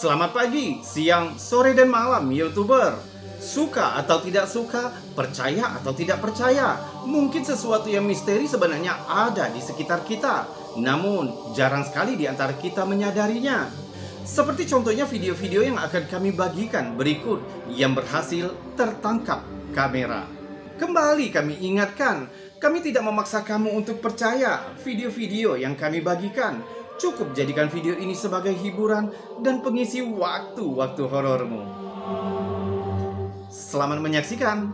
Selamat pagi, siang, sore, dan malam, YouTuber. Suka atau tidak suka, percaya atau tidak percaya, mungkin sesuatu yang misteri sebenarnya ada di sekitar kita. Namun, jarang sekali di antara kita menyadarinya. Seperti contohnya video-video yang akan kami bagikan berikut yang berhasil tertangkap kamera. Kembali kami ingatkan, kami tidak memaksa kamu untuk percaya video-video yang kami bagikan. Cukup jadikan video ini sebagai hiburan dan pengisi waktu-waktu horormu. Selamat menyaksikan.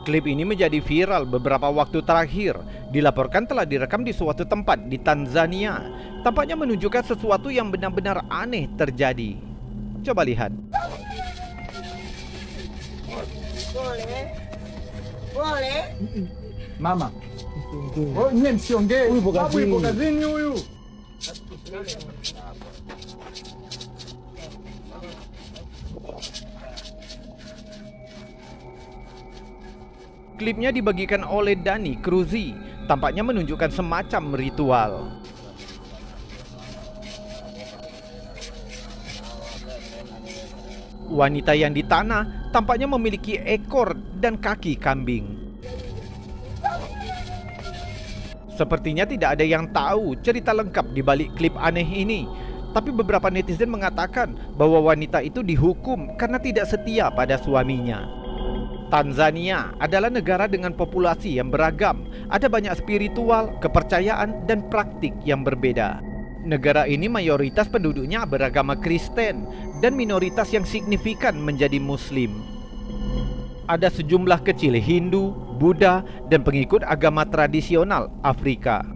Klip ini menjadi viral beberapa waktu terakhir. Dilaporkan telah direkam di suatu tempat di Tanzania. Tampaknya menunjukkan sesuatu yang benar-benar aneh terjadi. Coba lihat. Boleh. Mama. Oh, nyie msiongee. Huyu yupo kazini huyu. Klipnya dibagikan oleh Dani Cruzy. Tampaknya menunjukkan semacam ritual. Wanita yang ditanah tampaknya memiliki ekor dan kaki kambing. Sepertinya tidak ada yang tahu cerita lengkap di balik klip aneh ini. Tapi beberapa netizen mengatakan bahwa wanita itu dihukum karena tidak setia pada suaminya. Tanzania adalah negara dengan populasi yang beragam. Ada banyak spiritual, kepercayaan, dan praktik yang berbeda. Negara ini mayoritas penduduknya beragama Kristen dan minoritas yang signifikan menjadi Muslim. Ada sejumlah kecil Hindu, Buddha, dan pengikut agama tradisional Afrika.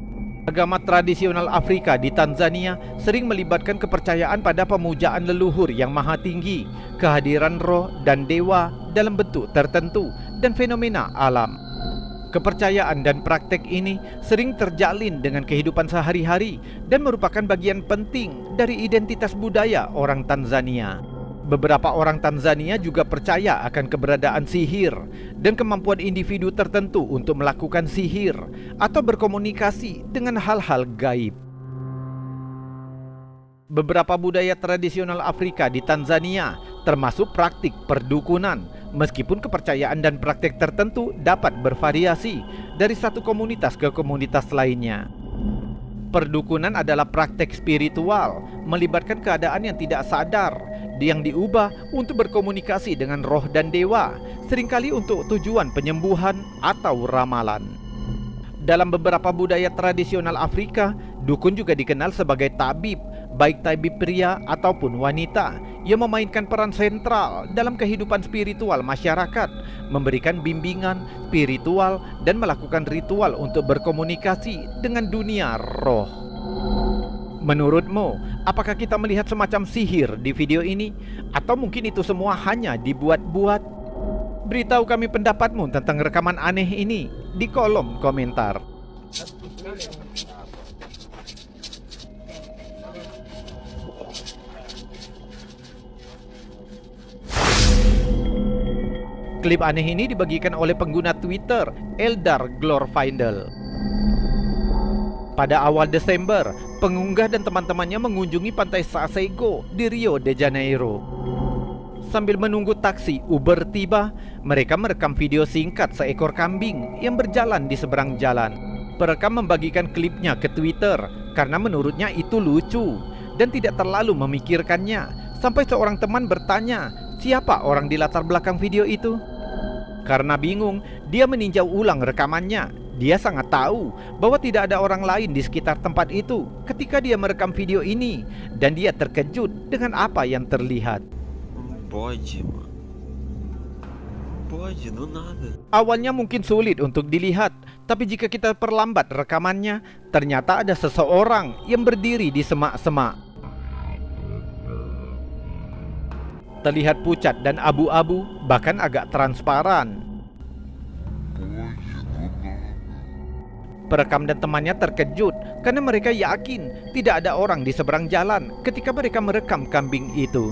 Agama tradisional Afrika di Tanzania sering melibatkan kepercayaan pada pemujaan leluhur yang maha tinggi, kehadiran roh dan dewa dalam bentuk tertentu, dan fenomena alam. Kepercayaan dan praktek ini sering terjalin dengan kehidupan sehari-hari dan merupakan bagian penting dari identitas budaya orang Tanzania. Beberapa orang Tanzania juga percaya akan keberadaan sihir dan kemampuan individu tertentu untuk melakukan sihir atau berkomunikasi dengan hal-hal gaib. Beberapa budaya tradisional Afrika di Tanzania termasuk praktik perdukunan, meskipun kepercayaan dan praktik tertentu dapat bervariasi dari satu komunitas ke komunitas lainnya. Perdukunan adalah praktek spiritual, melibatkan keadaan yang tidak sadar, yang diubah untuk berkomunikasi dengan roh dan dewa, seringkali untuk tujuan penyembuhan atau ramalan. Dalam beberapa budaya tradisional Afrika, dukun juga dikenal sebagai tabib, baik tabib pria ataupun wanita, yang memainkan peran sentral dalam kehidupan spiritual masyarakat, memberikan bimbingan spiritual dan melakukan ritual untuk berkomunikasi dengan dunia roh. Menurutmu, apakah kita melihat semacam sihir di video ini? Atau mungkin itu semua hanya dibuat-buat? Beritahu kami pendapatmu tentang rekaman aneh ini di kolom komentar. Klip aneh ini dibagikan oleh pengguna Twitter Eldar Glorfindel. Pada awal Desember, pengunggah dan teman-temannya mengunjungi pantai Sasego di Rio de Janeiro. Sambil menunggu taksi Uber tiba, mereka merekam video singkat seekor kambing yang berjalan di seberang jalan. Perekam membagikan klipnya ke Twitter karena menurutnya itu lucu dan tidak terlalu memikirkannya. Sampai seorang teman bertanya, siapa orang di latar belakang video itu? Karena bingung, dia meninjau ulang rekamannya. Dia sangat tahu bahwa tidak ada orang lain di sekitar tempat itu ketika dia merekam video ini, dan dia terkejut dengan apa yang terlihat. Awalnya mungkin sulit untuk dilihat, tapi jika kita perlambat rekamannya, ternyata ada seseorang yang berdiri di semak-semak. Terlihat pucat dan abu-abu, bahkan agak transparan. Perekam dan temannya terkejut karena mereka yakin tidak ada orang di seberang jalan ketika mereka merekam kambing itu.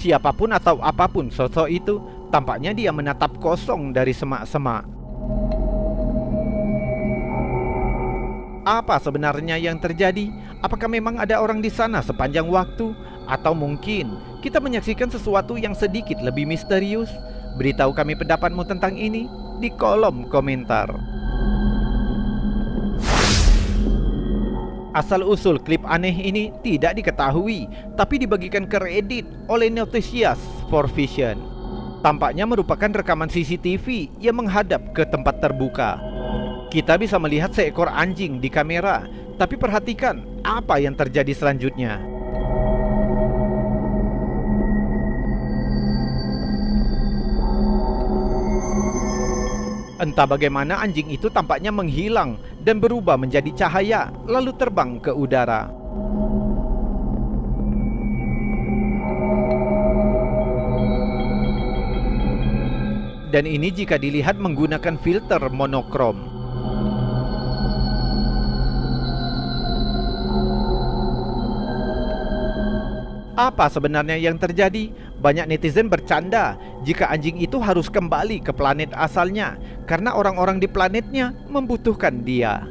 Siapapun atau apapun sosok itu, tampaknya dia menatap kosong dari semak-semak. Apa sebenarnya yang terjadi? Apakah memang ada orang di sana sepanjang waktu? Atau mungkin kita menyaksikan sesuatu yang sedikit lebih misterius? Beritahu kami pendapatmu tentang ini di kolom komentar. Asal-usul klip aneh ini tidak diketahui, tapi dibagikan ke Reddit oleh Noticias for Vision. Tampaknya merupakan rekaman CCTV yang menghadap ke tempat terbuka. Kita bisa melihat seekor anjing di kamera, tapi perhatikan apa yang terjadi selanjutnya. Entah bagaimana anjing itu tampaknya menghilang dan berubah menjadi cahaya, lalu terbang ke udara. Dan ini jika dilihat menggunakan filter monokrom. Apa sebenarnya yang terjadi? Banyak netizen bercanda jika anjing itu harus kembali ke planet asalnya karena orang-orang di planetnya membutuhkan dia.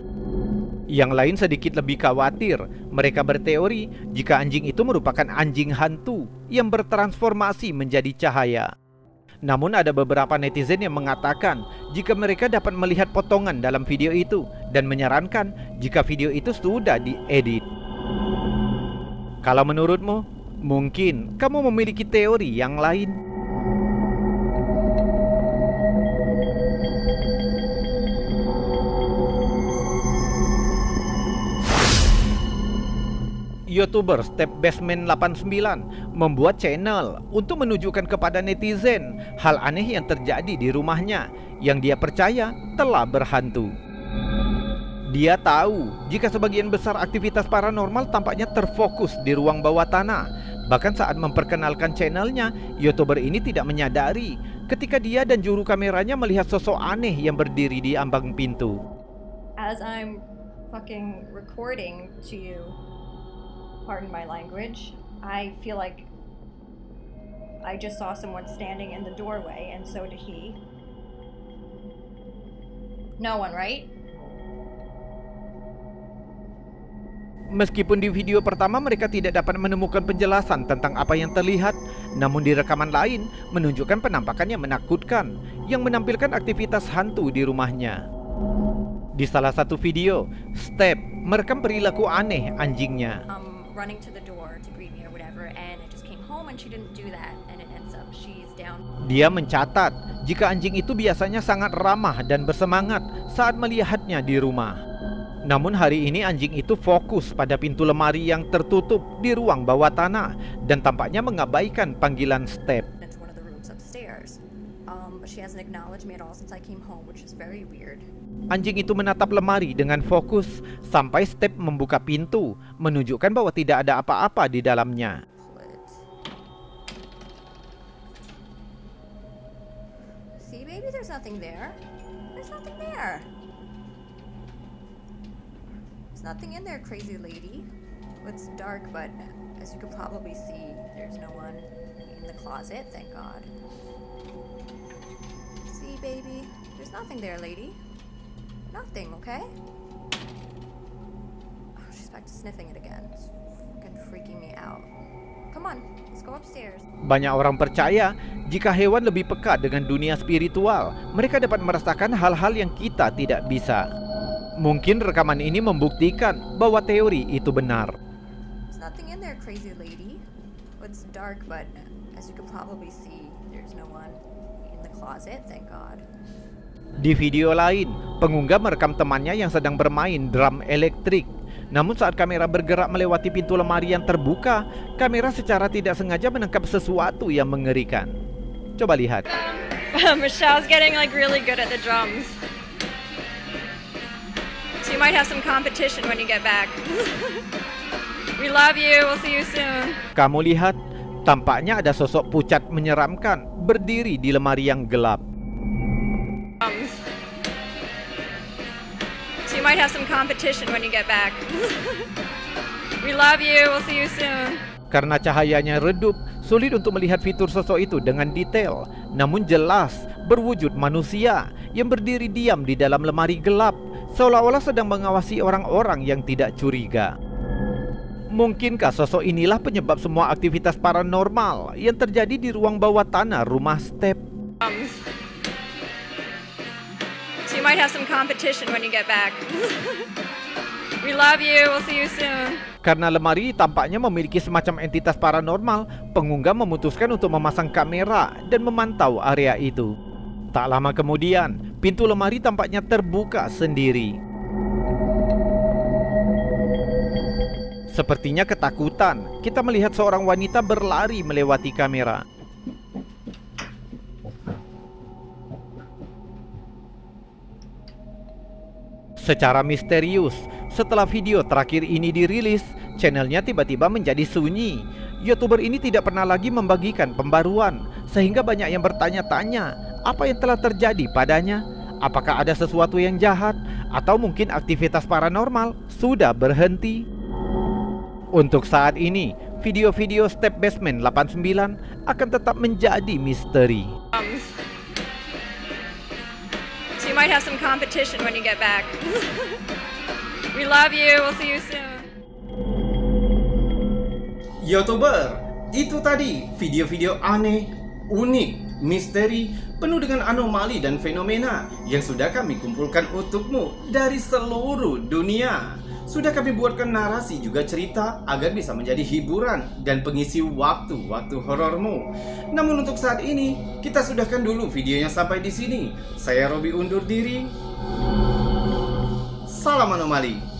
Yang lain sedikit lebih khawatir. Mereka berteori jika anjing itu merupakan anjing hantu yang bertransformasi menjadi cahaya. Namun ada beberapa netizen yang mengatakan jika mereka dapat melihat potongan dalam video itu dan menyarankan jika video itu sudah diedit. Kalau menurutmu, mungkin kamu memiliki teori yang lain? YouTuber StepBasement89 membuat channel untuk menunjukkan kepada netizen hal aneh yang terjadi di rumahnya yang dia percaya telah berhantu. Dia tahu jika sebagian besar aktivitas paranormal tampaknya terfokus di ruang bawah tanah. Bahkan saat memperkenalkan channelnya, YouTuber ini tidak menyadari ketika dia dan juru kameranya melihat sosok aneh yang berdiri di ambang pintu. As I'm fucking recording to you, pardon my language, I feel like I just saw someone standing in the doorway, and so did he. No one, right? Meskipun di video pertama mereka tidak dapat menemukan penjelasan tentang apa yang terlihat, namun di rekaman lain menunjukkan penampakan yang menakutkan yang menampilkan aktivitas hantu di rumahnya. Di salah satu video, Step merekam perilaku aneh anjingnya. Running to the door to greet me or whatever, and I just came home and she didn't do that, and it ends up she's down. Dia mencatat jika anjing itu biasanya sangat ramah dan bersemangat saat melihatnya di rumah. Namun hari ini anjing itu fokus pada pintu lemari yang tertutup di ruang bawah tanah dan tampaknya mengabaikan panggilan Step. It's one of the rooms upstairs, but she hasn't acknowledged me at all since I came home, which is very weird. Anjing itu menatap lemari dengan fokus sampai Step membuka pintu, menunjukkan bahwa tidak ada apa-apa di dalamnya. See, baby, there's nothing there. There's nothing there. There's nothing in there, crazy lady. It's dark, but as you can probably see, there's no one in the closet, thank God. See, baby, there's nothing there, lady. Nothing, okay? Oh, she's back to sniffing it again. It's fucking freaking me out. Come on, let's go upstairs. Banyak orang percaya jika hewan lebih peka dengan dunia spiritual, mereka dapat merasakan hal-hal yang kita tidak bisa. Mungkin rekaman ini membuktikan bahwa teori itu benar. There's nothing in there, crazy lady. It's dark, but as you can probably see, there's no one in the closet, thank God. Di video lain, pengunggah merekam temannya yang sedang bermain drum elektrik. Namun saat kamera bergerak melewati pintu lemari yang terbuka, kamera secara tidak sengaja menangkap sesuatu yang mengerikan. Coba lihat. Michelle's getting like really good at the drums. So you might have some competition when you get back. We love you. We'll see you soon. Kamu lihat, tampaknya ada sosok pucat menyeramkan berdiri di lemari yang gelap. have some competition when you get back. We love you. We'll see you soon. Karena cahayanya redup, sulit untuk melihat fitur sosok itu dengan detail. Namun jelas berwujud manusia yang berdiri diam di dalam lemari gelap, seolah-olah sedang mengawasi orang-orang yang tidak curiga. Mungkinkah sosok inilah penyebab semua aktivitas paranormal yang terjadi di ruang bawah tanah rumah Step? So you might have some competition when you get back. We love you. We'll see you soon. Karena lemari tampaknya memiliki semacam entitas paranormal, pengunggah memutuskan untuk memasang kamera dan memantau area itu. Tak lama kemudian, pintu lemari tampaknya terbuka sendiri. Sepertinya ketakutan, kita melihat seorang wanita berlari melewati kamera. Secara misterius, setelah video terakhir ini dirilis, channelnya tiba-tiba menjadi sunyi. YouTuber ini tidak pernah lagi membagikan pembaruan, sehingga banyak yang bertanya-tanya apa yang telah terjadi padanya. Apakah ada sesuatu yang jahat, atau mungkin aktivitas paranormal sudah berhenti? Untuk saat ini, video-video Step Basement 89 akan tetap menjadi misteri. So you might have some competition when you get back. We love you. We'll see you soon. YouTuber, itu tadi video-video aneh, unik, misteri, penuh dengan anomali dan fenomena yang sudah kami kumpulkan untukmu dari seluruh dunia. Sudah kami buatkan narasi juga cerita agar bisa menjadi hiburan dan pengisi waktu-waktu horormu. Namun untuk saat ini, kita sudahkan dulu videonya sampai di sini. Saya Robi undur diri. Salam anomali.